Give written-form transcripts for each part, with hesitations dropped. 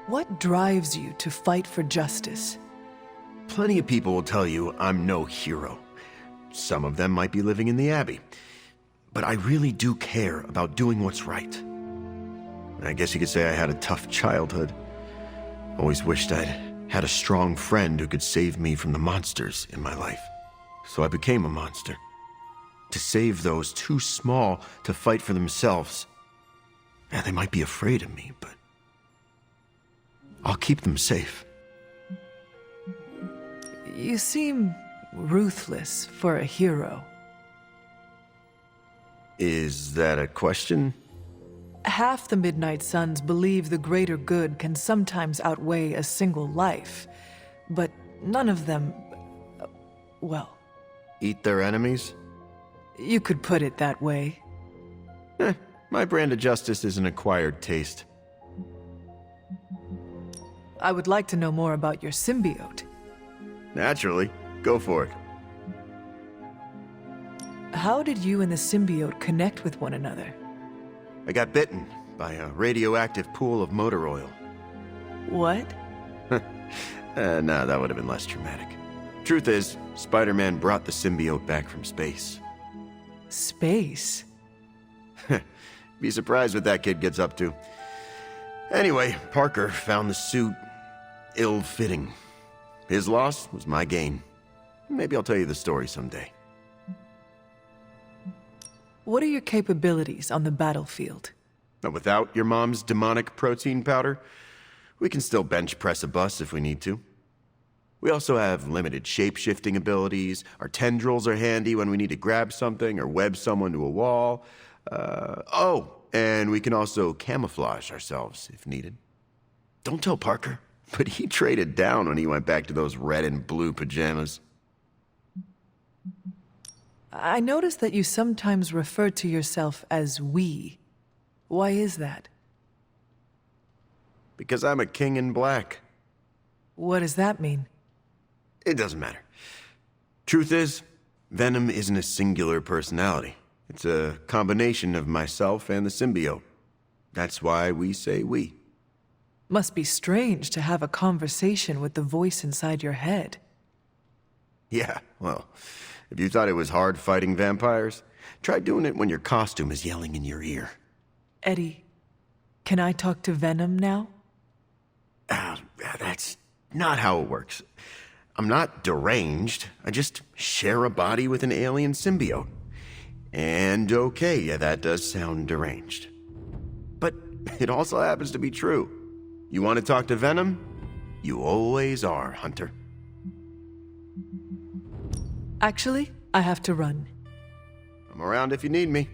What drives you to fight for justice? Plenty of people will tell you I'm no hero. Some of them might be living in the Abbey. But I really do care about doing what's right. I guess you could say I had a tough childhood. Always wished I'd had a strong friend who could save me from the monsters in my life. So I became a monster. To save those too small to fight for themselves. Yeah, they might be afraid of me, but I'll keep them safe. You seem ruthless for a hero. Is that a question? Half the Midnight Suns believe the greater good can sometimes outweigh a single life, but none of them, well... Eat their enemies? You could put it that way. My brand of justice is an acquired taste. I would like to know more about your symbiote. Naturally. Go for it. How did you and the symbiote connect with one another? I got bitten by a radioactive pool of motor oil. What? Nah, that would have been less traumatic. Truth is, Spider-Man brought the symbiote back from space. Space? Be surprised what that kid gets up to. Anyway, Parker found the suit ill-fitting. His loss was my gain. Maybe I'll tell you the story someday. What are your capabilities on the battlefield? But without your mom's demonic protein powder, we can still bench press a bus if we need to. We also have limited shape-shifting abilities. Our tendrils are handy when we need to grab something or web someone to a wall. And we can also camouflage ourselves if needed. Don't tell Parker, but he traded down when he went back to those red and blue pajamas. I noticed that you sometimes refer to yourself as we. Why is that? Because I'm a king in black. What does that mean? It doesn't matter. Truth is, Venom isn't a singular personality. It's a combination of myself and the symbiote. That's why we say we. Must be strange to have a conversation with the voice inside your head. Yeah, well, if you thought it was hard fighting vampires, try doing it when your costume is yelling in your ear. Eddie, can I talk to Venom now? That's not how it works. I'm not deranged. I just share a body with an alien symbiote. And okay, yeah, that does sound deranged. But it also happens to be true. You want to talk to Venom? You always are, Hunter. Actually, I have to run. I'm around if you need me.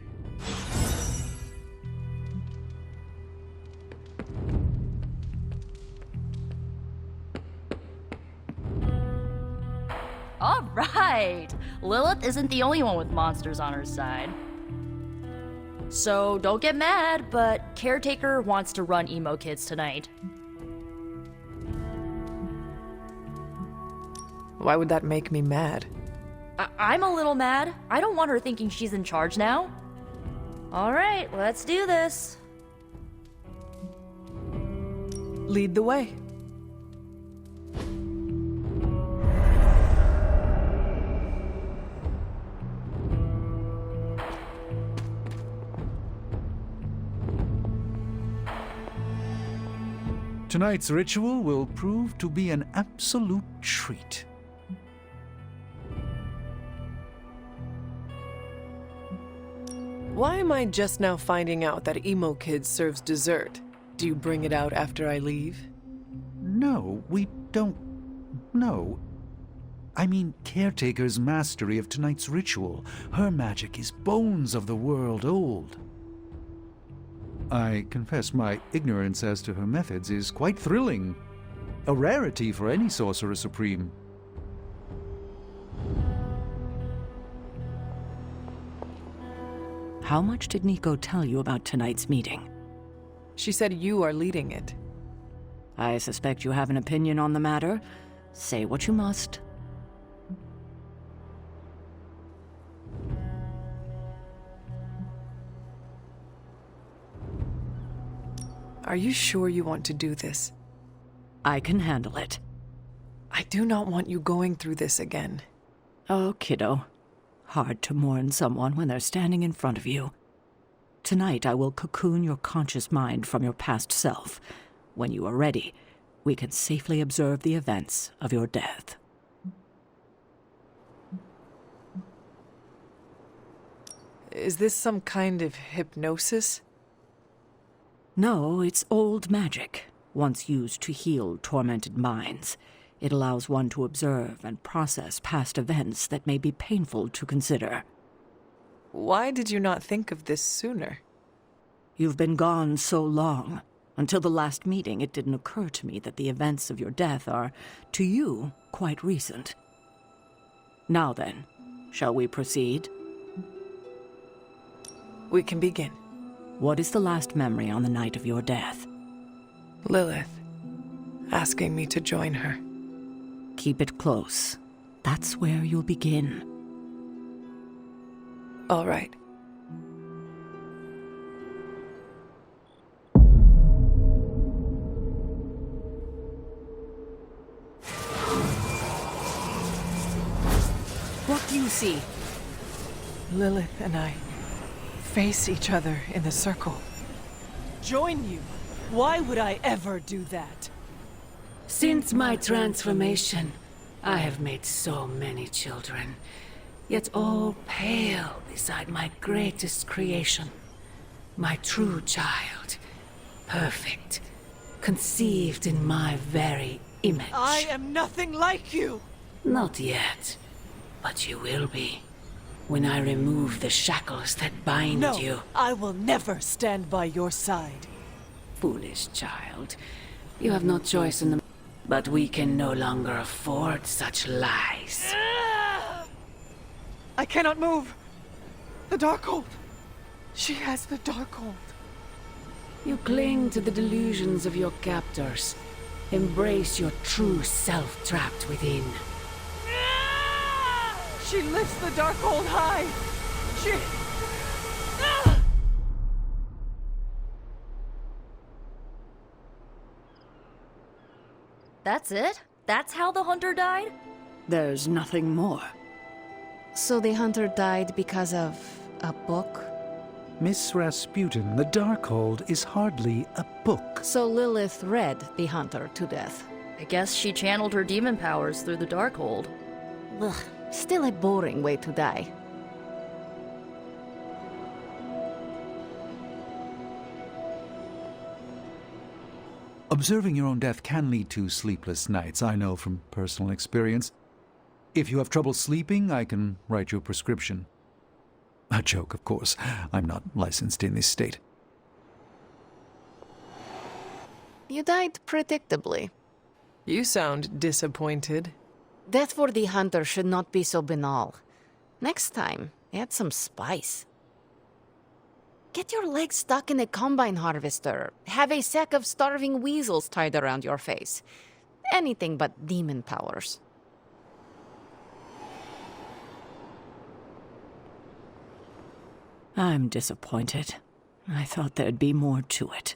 All right! Lilith isn't the only one with monsters on her side. So don't get mad, but Caretaker wants to run Emo Kids tonight. Why would that make me mad? I'm a little mad. I don't want her thinking she's in charge now. All right, let's do this. Lead the way. Tonight's ritual will prove to be an absolute treat. Why am I just now finding out that Emo Kids serves dessert? Do you bring it out after I leave? No, we don't. No. I mean, Caretaker's mastery of tonight's ritual. Her magic is bones of the world old. I confess my ignorance as to her methods is quite thrilling. A rarity for any Sorcerer Supreme. How much did Nico tell you about tonight's meeting? She said you are leading it. I suspect you have an opinion on the matter. Say what you must. Are you sure you want to do this? I can handle it. I do not want you going through this again. Oh, kiddo. Hard to mourn someone when they're standing in front of you. Tonight I will cocoon your conscious mind from your past self. When you are ready, we can safely observe the events of your death. Is this some kind of hypnosis? No, it's old magic, once used to heal tormented minds. It allows one to observe and process past events that may be painful to consider. Why did you not think of this sooner? You've been gone so long. Until the last meeting, it didn't occur to me that the events of your death are, to you, quite recent. Now then, shall we proceed? We can begin. What is the last memory on the night of your death? Lilith, asking me to join her. Keep it close. That's where you'll begin. All right. What do you see? Lilith and I face each other in the circle. Join you? Why would I ever do that? Since my transformation, I have made so many children, yet all pale beside my greatest creation. My true child, perfect, conceived in my very image. I am nothing like you! Not yet, but you will be, when I remove the shackles that bind No, you. I will never stand by your side. Foolish child, you have no choice in the... But we can no longer afford such lies. I cannot move. The Darkhold. She has the Darkhold. You cling to the delusions of your captors. Embrace your true self trapped within. She lifts the Darkhold high. She... That's it? That's how the hunter died? There's nothing more. So the hunter died because of a book? Miss Rasputin, the Darkhold is hardly a book. So Lilith read the hunter to death. I guess she channeled her demon powers through the Darkhold. Ugh, still a boring way to die. Observing your own death can lead to sleepless nights, I know from personal experience. If you have trouble sleeping, I can write you a prescription. A joke, of course. I'm not licensed in this state. You died predictably. You sound disappointed. Death for the hunter should not be so banal. Next time, add some spice. Get your legs stuck in a combine harvester. Have a sack of starving weasels tied around your face. Anything but demon powers. I'm disappointed. I thought there'd be more to it.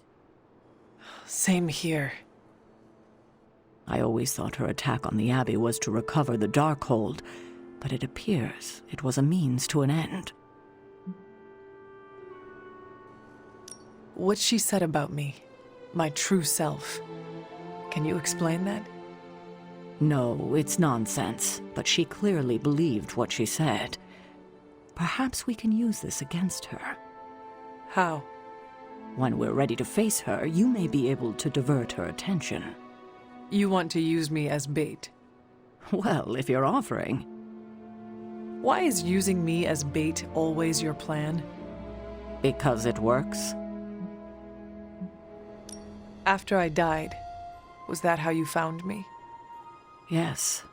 Same here. I always thought her attack on the Abbey was to recover the Darkhold, but it appears it was a means to an end. What she said about me, my true self. Can you explain that? No, it's nonsense, but she clearly believed what she said. Perhaps we can use this against her. How? When we're ready to face her, you may be able to divert her attention. You want to use me as bait. Well, if you're offering. Why is using me as bait always your plan? Because it works. After I died, was that how you found me? Yes.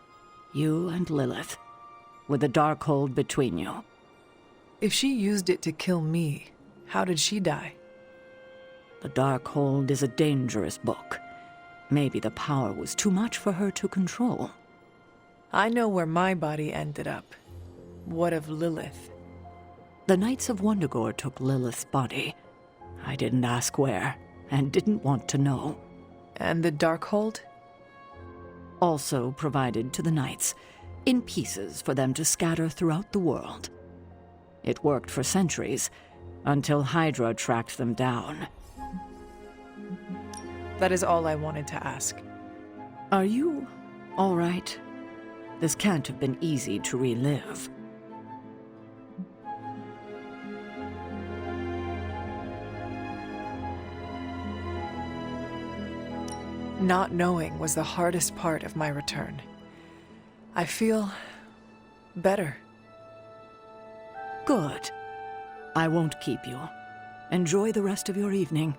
You and Lilith. With the Darkhold between you. If she used it to kill me, how did she die? The Darkhold is a dangerous book. Maybe the power was too much for her to control. I know where my body ended up. What of Lilith? The Knights of Wundagore took Lilith's body. I didn't ask where, and didn't want to know. And the Darkhold? also provided to the knights, in pieces for them to scatter throughout the world. It worked for centuries, until Hydra tracked them down. That is all I wanted to ask. Are you all right? This can't have been easy to relive. Not knowing was the hardest part of my return. I feel better. Good. I won't keep you. Enjoy the rest of your evening.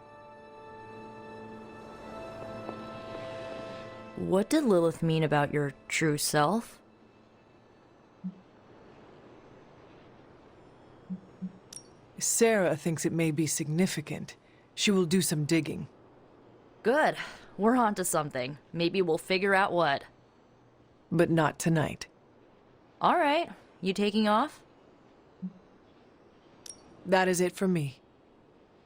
What did Lilith mean about your true self? Sarah thinks it may be significant. She will do some digging. Good. We're on to something. Maybe we'll figure out what. But not tonight. All right. You taking off? That is it for me.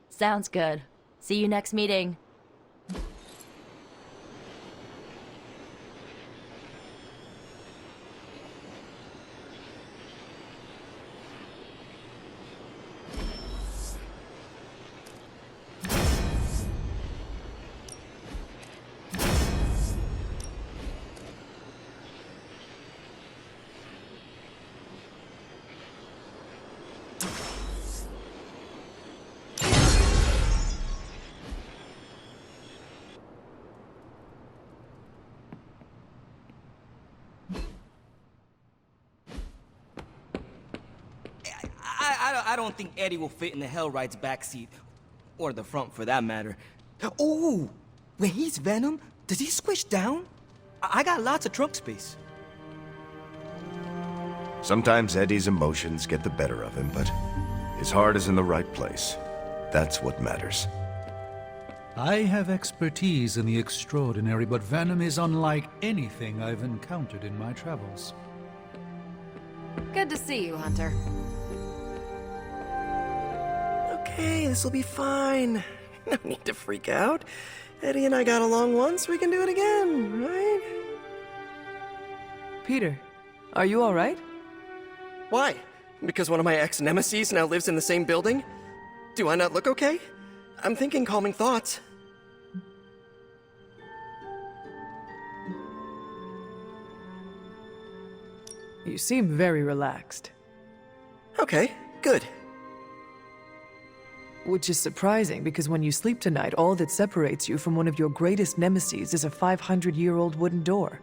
Sounds good. See you next meeting. I don't think Eddie will fit in the Hellright's backseat. Or the front, for that matter. Oh! When he's Venom, does he squish down? I got lots of trunk space. Sometimes Eddie's emotions get the better of him, but his heart is in the right place. That's what matters. I have expertise in the extraordinary, but Venom is unlike anything I've encountered in my travels. Good to see you, Hunter. Okay, this'll be fine. No need to freak out. Eddie and I got along once, we can do it again, right? Peter, are you all right? Why? Because one of my ex-nemesis now lives in the same building? Do I not look okay? I'm thinking calming thoughts. You seem very relaxed. Okay, good. Which is surprising, because when you sleep tonight, all that separates you from one of your greatest nemeses is a 500-year-old wooden door.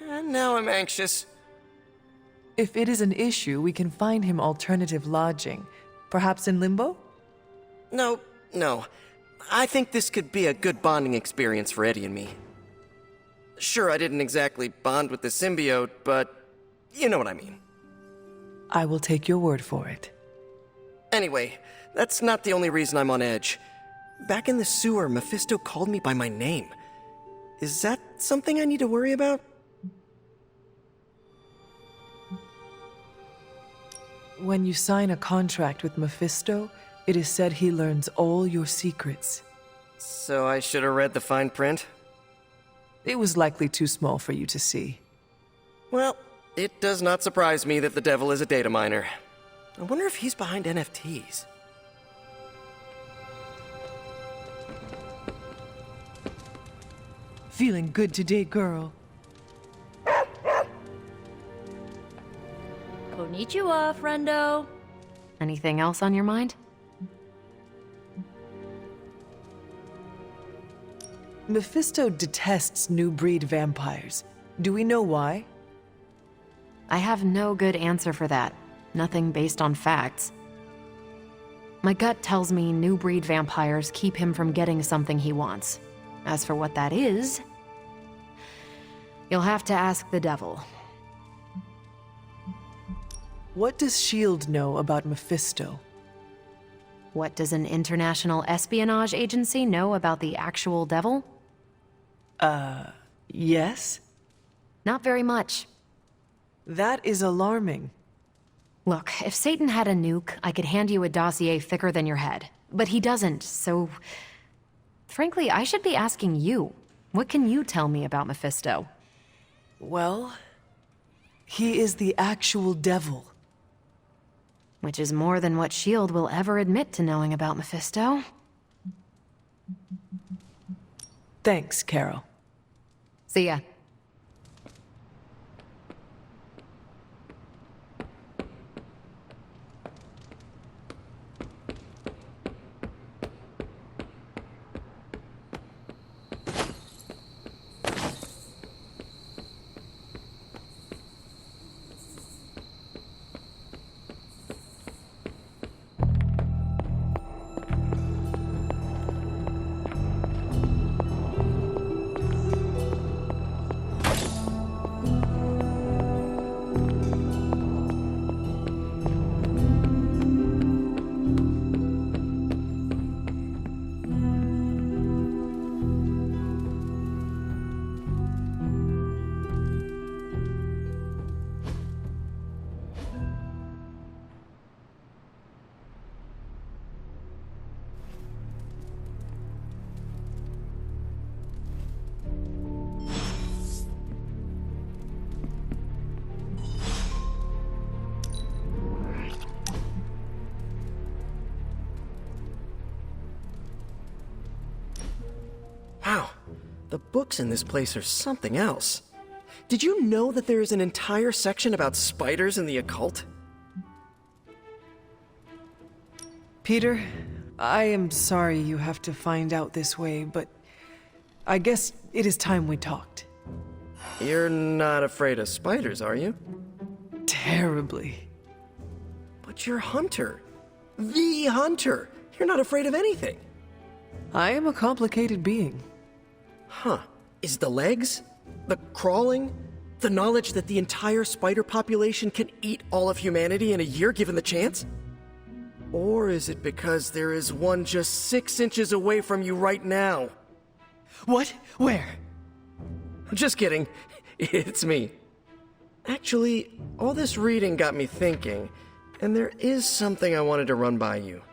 And now I'm anxious. If it is an issue, we can find him alternative lodging. Perhaps in Limbo? No. I think this could be a good bonding experience for Eddie and me. Sure, I didn't exactly bond with the symbiote, but you know what I mean. I will take your word for it. Anyway, that's not the only reason I'm on edge. Back in the sewer, Mephisto called me by my name. Is that something I need to worry about? When you sign a contract with Mephisto, it is said he learns all your secrets. So I should have read the fine print? It was likely too small for you to see. Well, it does not surprise me that the devil is a data miner. I wonder if he's behind NFTs. Feeling good today, girl. Konnichiwa, friendo. Anything else on your mind? Mephisto detests new breed vampires. Do we know why? I have no good answer for that. Nothing based on facts. My gut tells me new breed vampires keep him from getting something he wants. As for what that is, you'll have to ask the devil. What does S.H.I.E.L.D. know about Mephisto? What does an international espionage agency know about the actual devil? Yes? Not very much. That is alarming. Look, if Satan had a nuke, I could hand you a dossier thicker than your head. But he doesn't, so... Frankly, I should be asking you. What can you tell me about Mephisto? Well, he is the actual devil. Which is more than what S.H.I.E.L.D. will ever admit to knowing about Mephisto. Thanks, Carol. See ya. Wow, the books in this place are something else. Did you know that there is an entire section about spiders and the occult? Peter, I am sorry you have to find out this way, but I guess it is time we talked. You're not afraid of spiders, are you? Terribly. But you're Hunter. The Hunter. You're not afraid of anything. I am a complicated being. Huh. Is the legs? The crawling? The knowledge that the entire spider population can eat all of humanity in a year given the chance? Or is it because there is one just 6 inches away from you right now? What? Where? Just kidding. It's me. Actually, all this reading got me thinking, and there is something I wanted to run by you.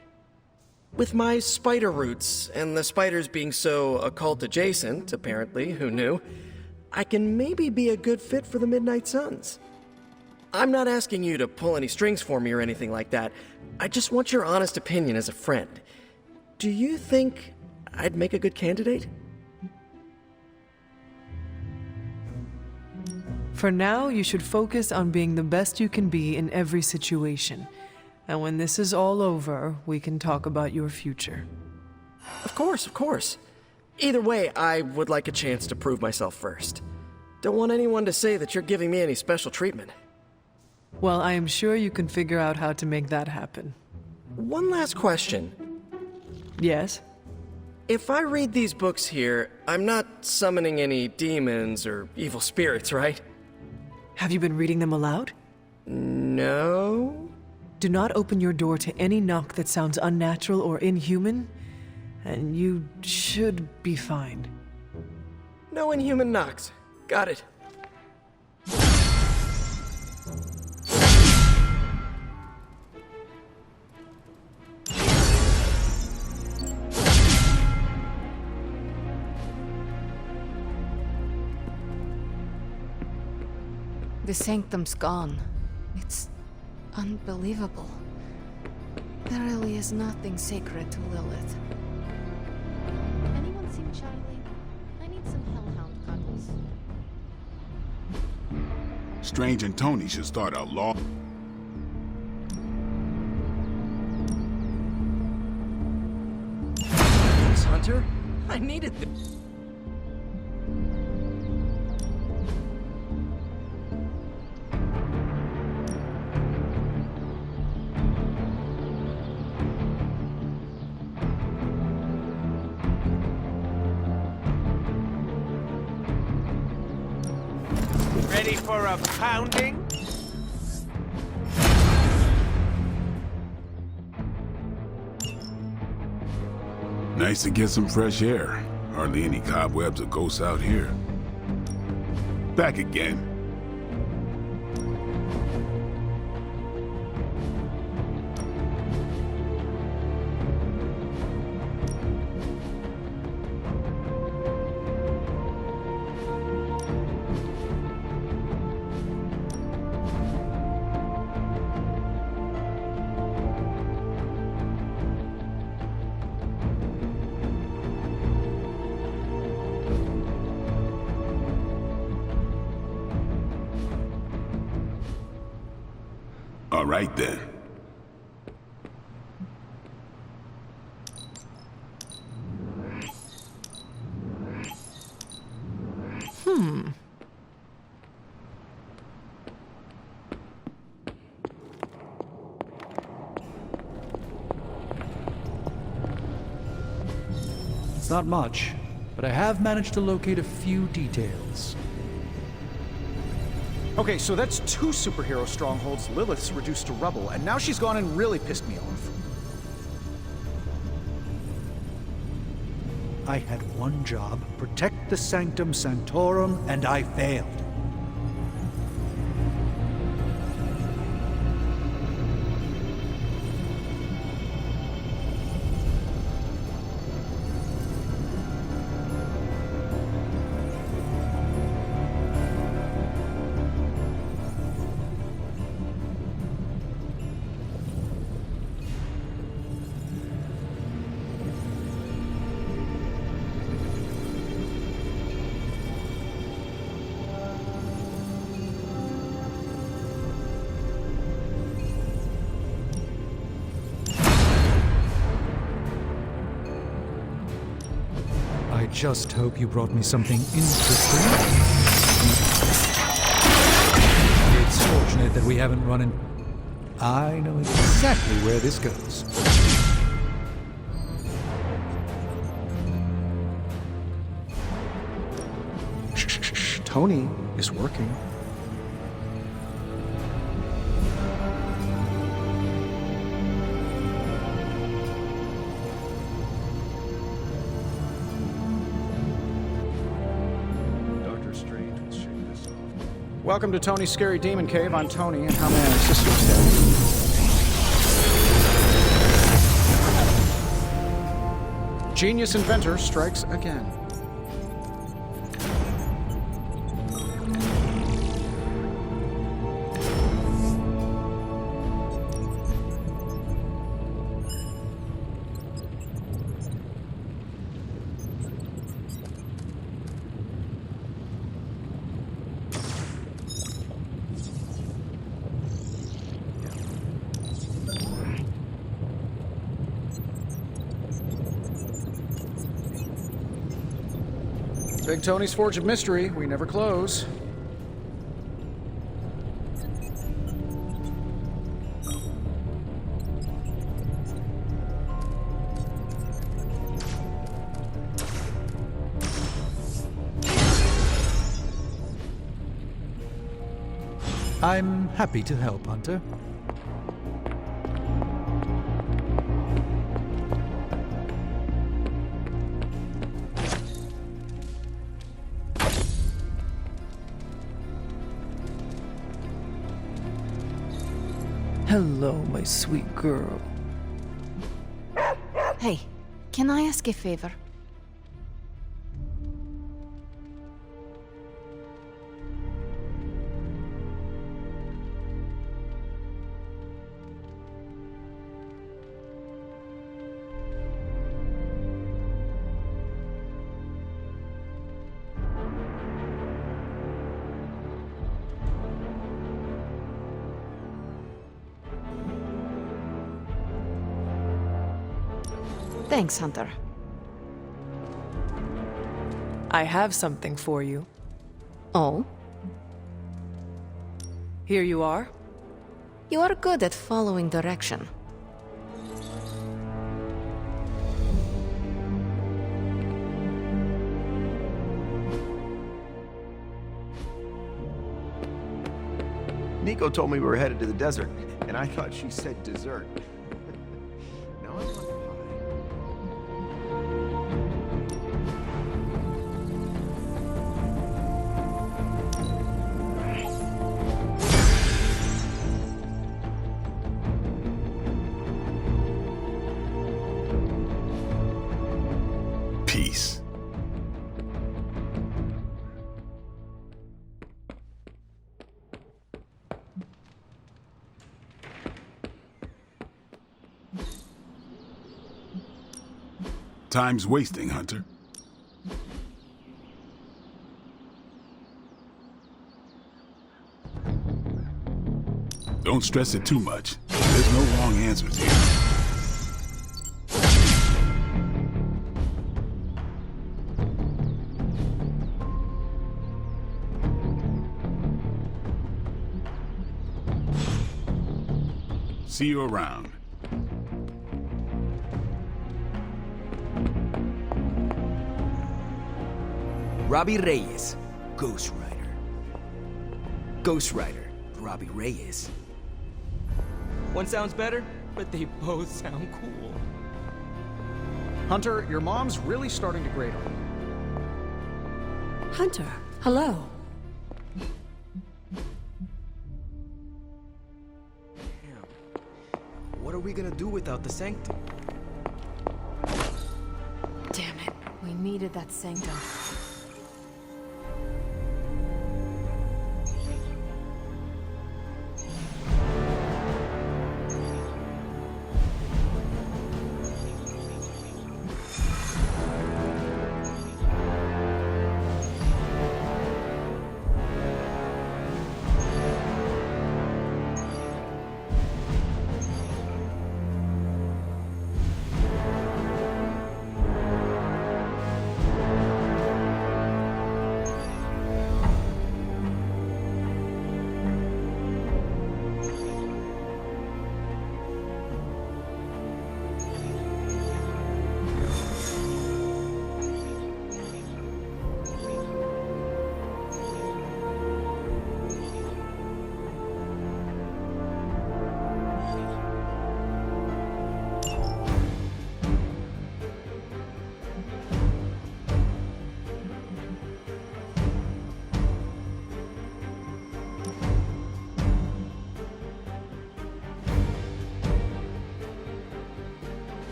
With my spider roots, and the spiders being so occult adjacent, apparently, who knew, I can maybe be a good fit for the Midnight Suns. I'm not asking you to pull any strings for me or anything like that. I just want your honest opinion as a friend. Do you think I'd make a good candidate? For now, you should focus on being the best you can be in every situation. And when this is all over, we can talk about your future. Of course, of course. Either way, I would like a chance to prove myself first. Don't want anyone to say that you're giving me any special treatment. Well, I am sure you can figure out how to make that happen. One last question. Yes? If I read these books here, I'm not summoning any demons or evil spirits, right? Have you been reading them aloud? No. Do not open your door to any knock that sounds unnatural or inhuman, and you should be fine. No inhuman knocks. Got it. The sanctum's gone. It's unbelievable. There really is nothing sacred to Lilith. Anyone seen Charlie? I need some hellhound cuddles. Strange and Tony should start a law. Thanks, Hunter. I needed this. Ready for a pounding? Nice to get some fresh air. Hardly any cobwebs or ghosts out here. Back again. All right, then. It's not much, but I have managed to locate a few details. Okay, so that's 2 superhero strongholds Lilith's reduced to rubble, and now she's gone and really pissed me off. I had one job, protect the Sanctum Sanctorum, and I failed. I just hope you brought me something interesting. It's fortunate that we haven't run in... I know exactly where this goes. Shh. Tony is working. Welcome to Tony's Scary Demon Cave. I'm Tony, and how may I assist you today? Genius inventor strikes again. Big Tony's Forge of Mystery. We never close. I'm happy to help, Hunter. Hello, my sweet girl. Hey, can I ask a favor? Thanks, Hunter. I have something for you. Oh? Here you are. You are good at following direction. Nico told me we were headed to the desert, and I thought she said dessert. Now I want pie. Peace. Time's wasting, Hunter. Don't stress it too much. There's no wrong answers here. See you around. Robbie Reyes, Ghost Rider. Ghost Rider, Robbie Reyes. One sounds better, but they both sound cool. Hunter, your mom's really starting to grate on you. Hunter, hello. Damn. What are we gonna do without the Sanctum? Damn it. We needed that sanctum.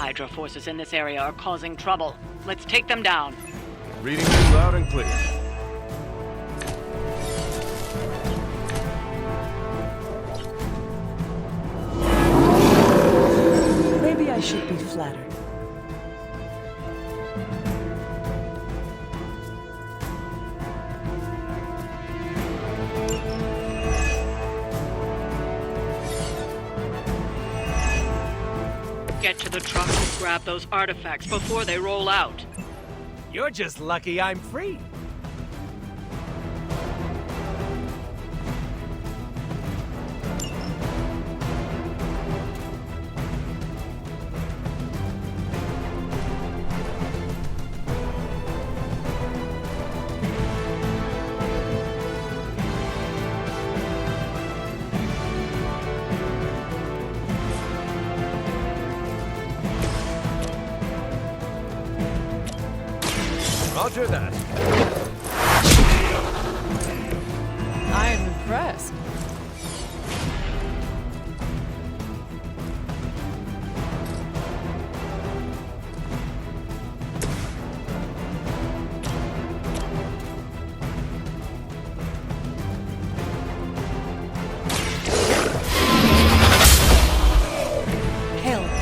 Hydra forces in this area are causing trouble. Let's take them down. Reading you loud and clear. Maybe I should be flattered. Get to the truck and grab those artifacts before they roll out. You're just lucky I'm free. Roger that. I am impressed. Hellcat.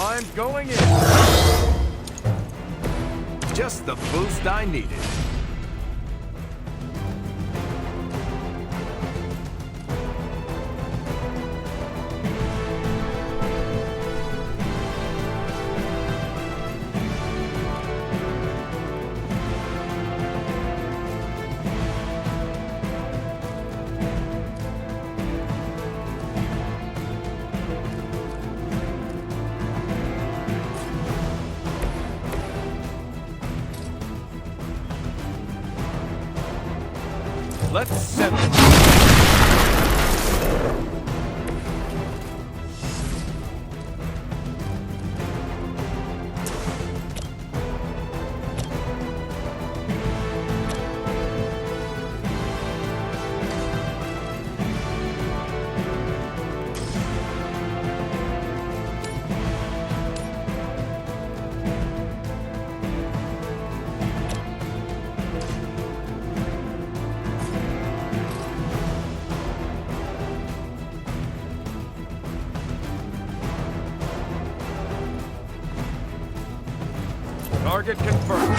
I'm going in. Just the boost I needed. Let's settle it. Target confirmed.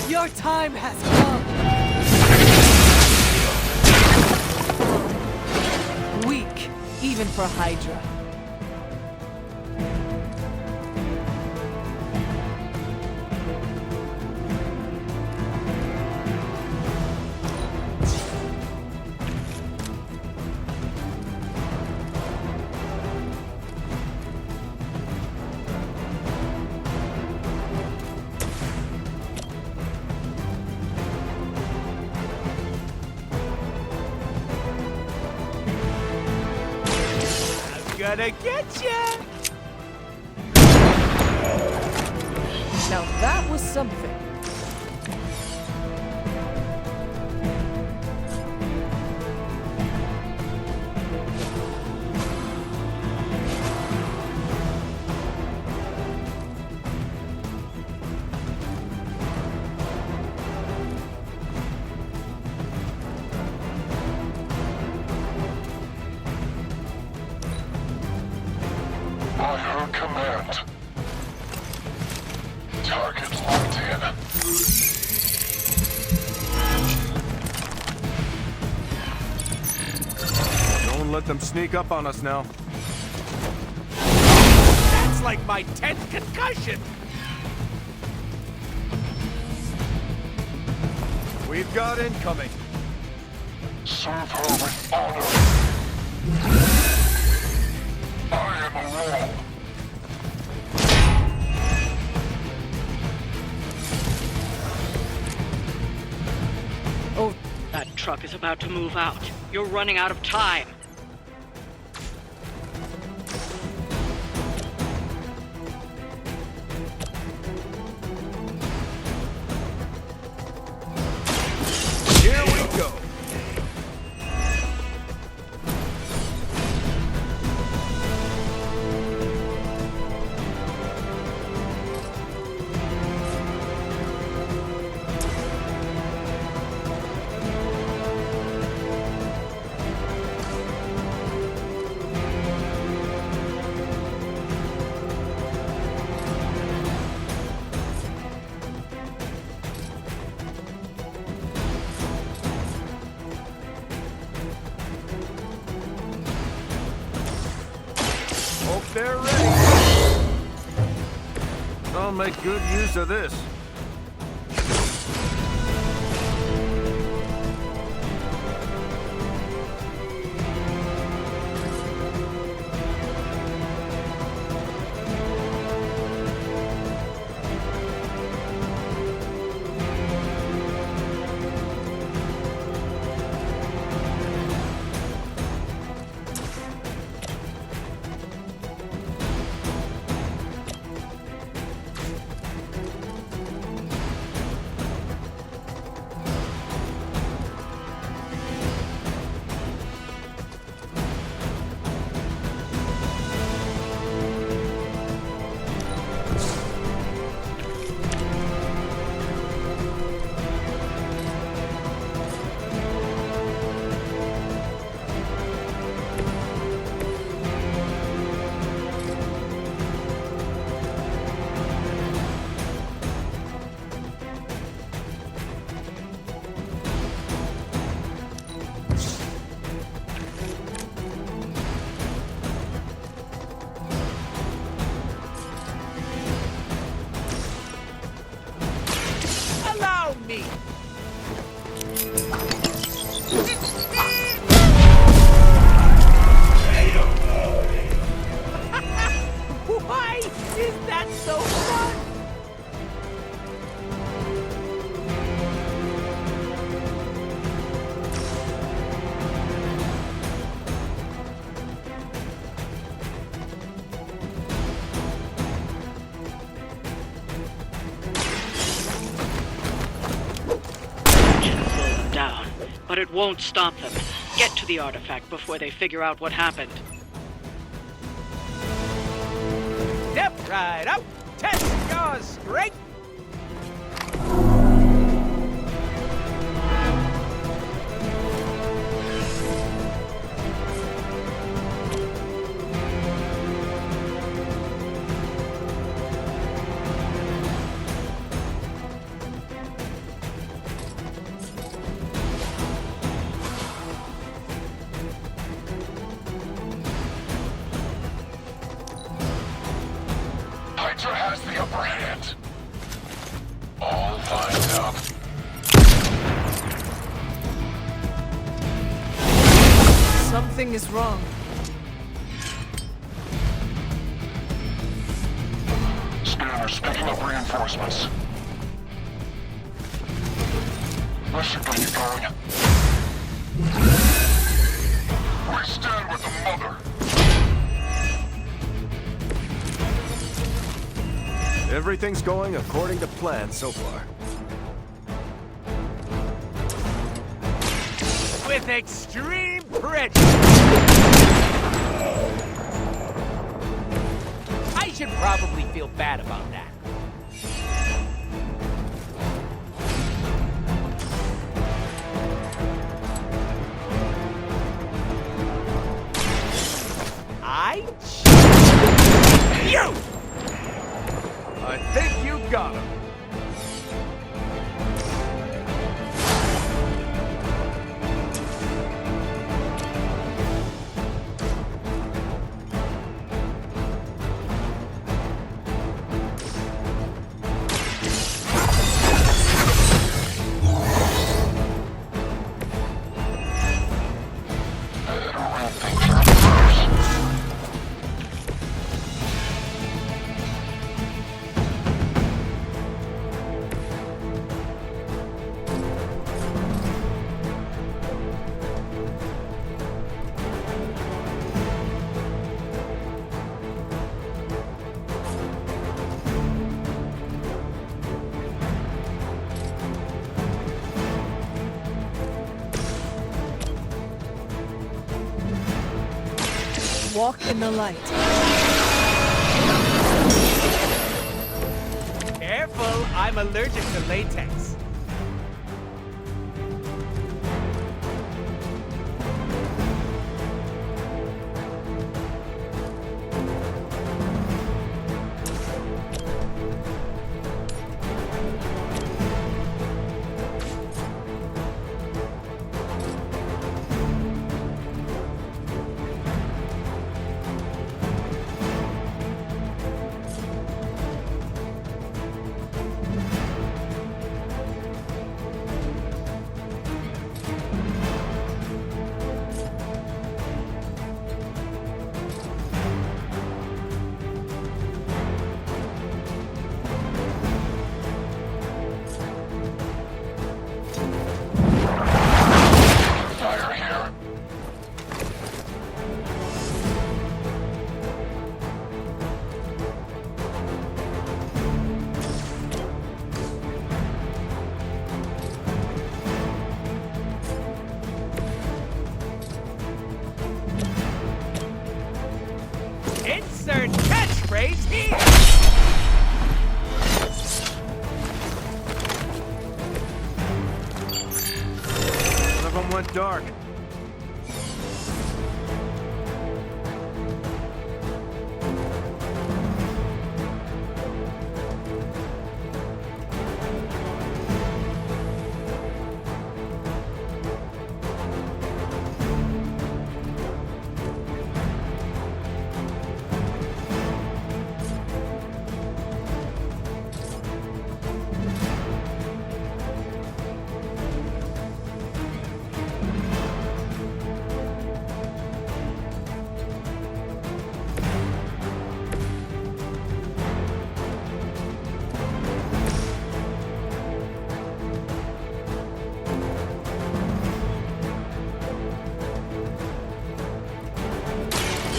Your time has come. Weak, even for Hydra. Gonna get ya! Now that was something. Confirmed. Target locked in. Don't let them sneak up on us now. That's like my 10th concussion! We've got incoming. Serve her with honor. I am alone. Oh, that truck is about to move out. You're running out of time. Here we go. Hope they're ready. I'll make good use of this. Allow me. Why is that so fun? Down, but it won't stop them. Get to the artifact before they figure out what happened. Step right up. Test your strength. Hydra has the upper hand. All lined up. Something is wrong. Scanners picking up reinforcements. This should get you going. We stand with the mother. Everything's going according to plan so far. With extreme pressure. I should probably feel bad about that. You! got him. Walk in the light. Careful, I'm allergic to latex. Insert catchphrase here! One of them went dark.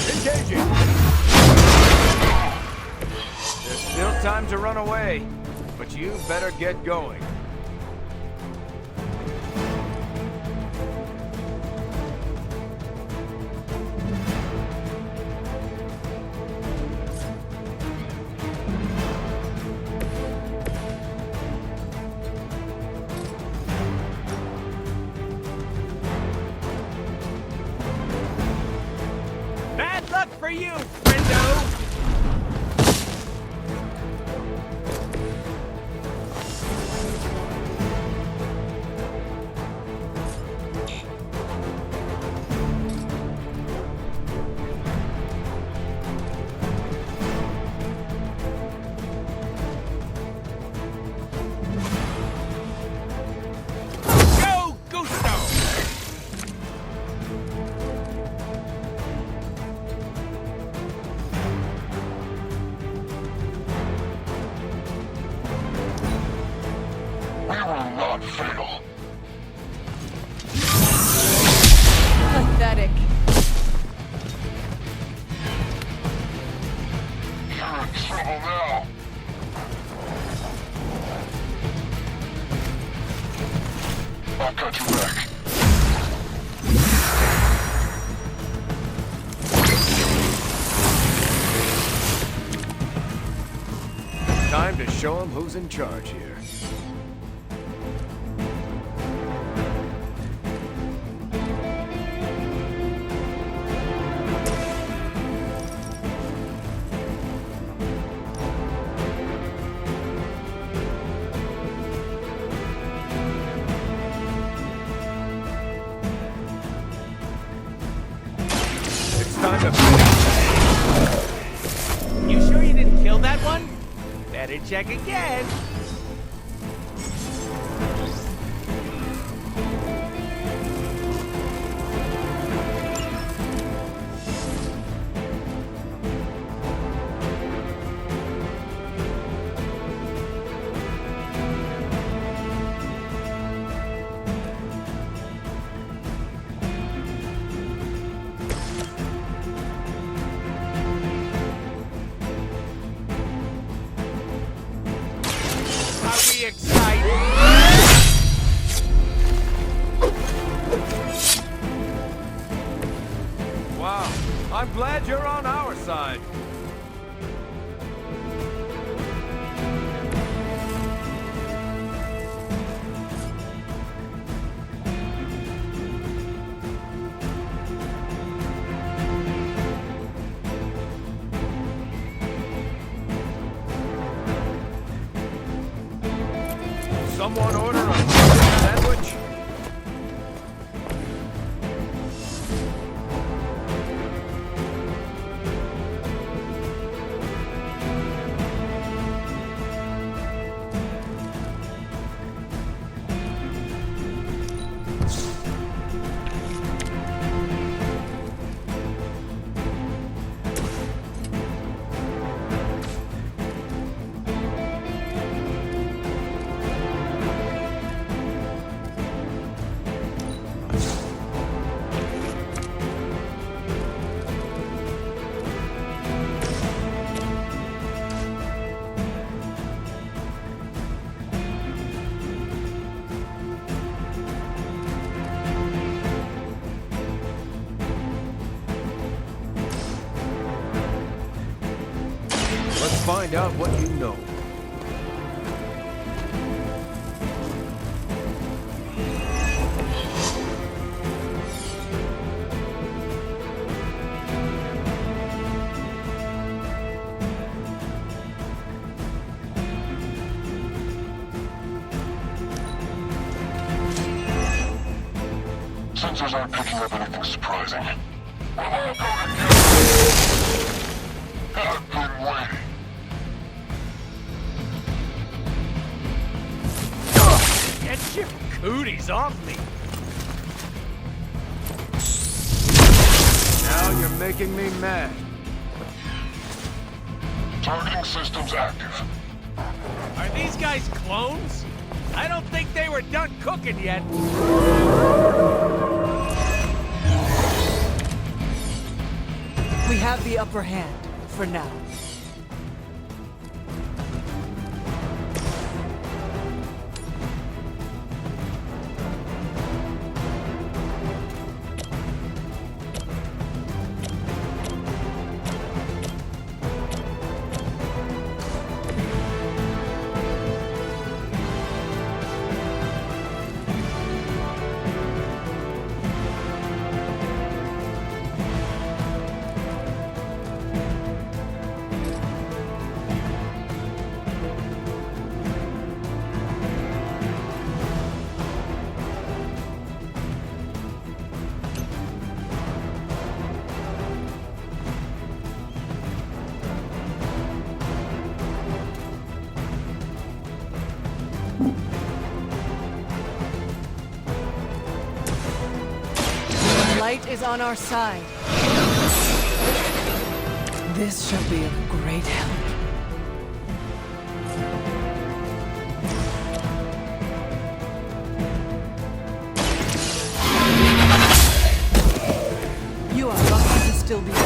Engaging! There's still time to run away, but you better get going. Bad luck for you, friendo! Go, Gusto! We will not fail. Pathetic. You're in trouble now. I've got your back. Time to show them who's in charge here. was a bit. You sure you didn't kill that one? Better check again. Wow, I'm glad you're on our side. Someone order a sandwich? Let's find out what you know. Sensors aren't picking up anything surprising. I've been waiting. Get your cooties off me! Now you're making me mad. Targeting systems active. Are these guys clones? I don't think they were done cooking yet. We have the upper hand, for now. Light is on our side. This shall be of great help. You are lucky to still be here.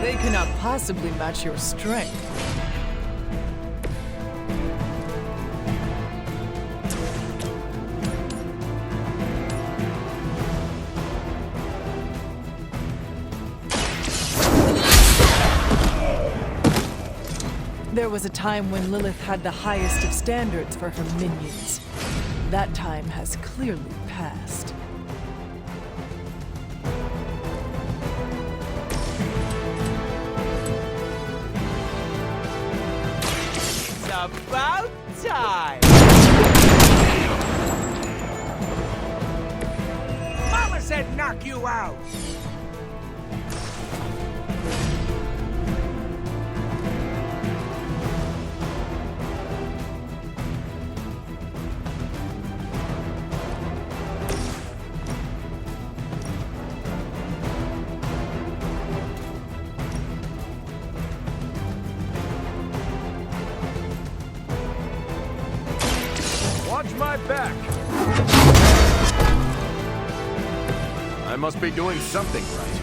They cannot possibly match your strength. There was a time when Lilith had the highest of standards for her minions. That time has clearly passed. It's about time! Mama said knock you out! Watch my back! I must be doing something right.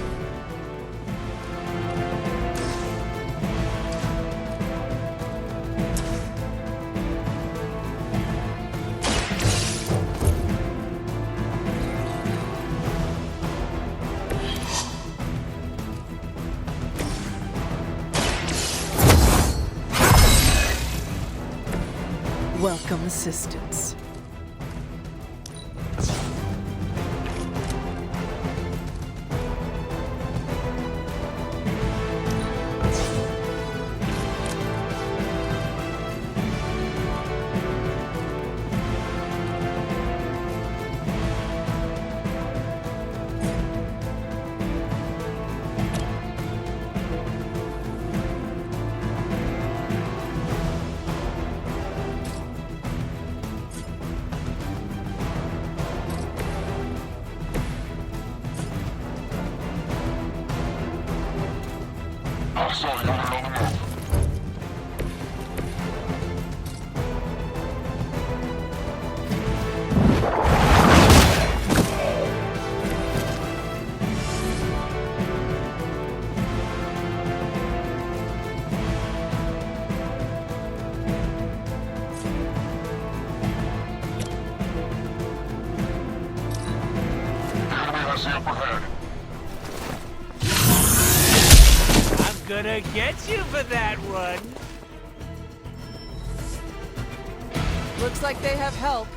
Welcome assistance. I'm gonna get you for that one! Looks like they have help.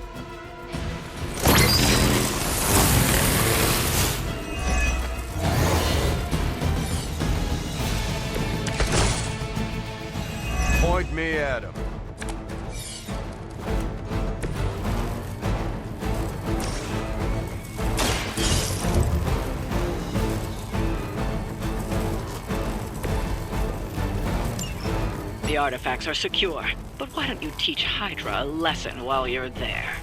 Point me at him. The artifacts are secure, but why don't you teach Hydra a lesson while you're there?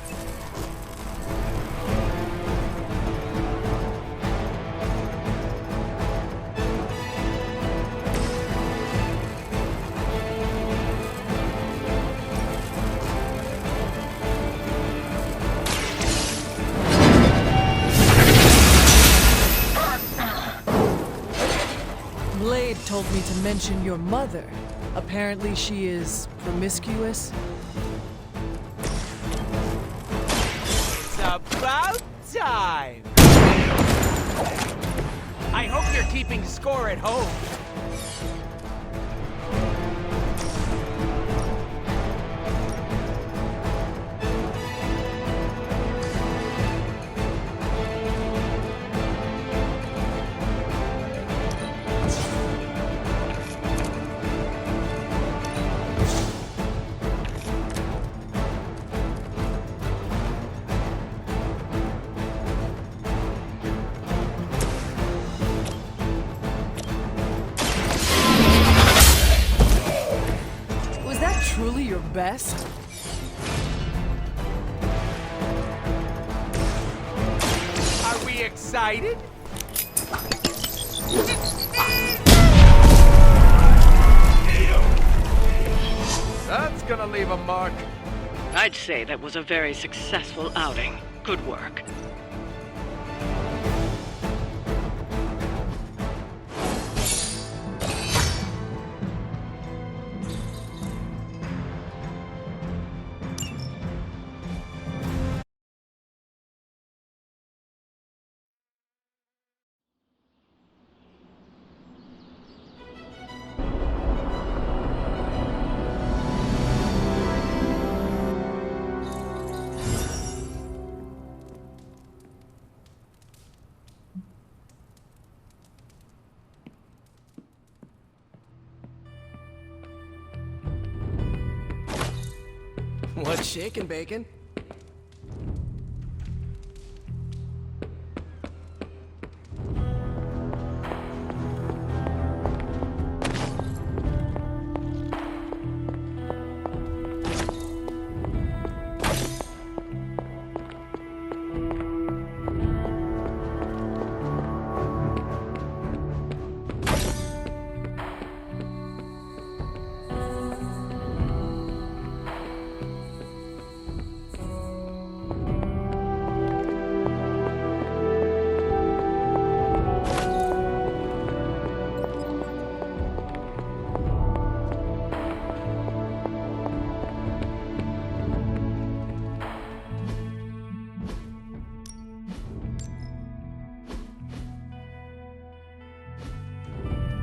Blade told me to mention your mother. Apparently she is promiscuous. It's about time! I hope you're keeping score at home. Truly your best? Are we excited? That's gonna leave a mark. I'd say that was a very successful outing. Good work. What's shaking, Bacon?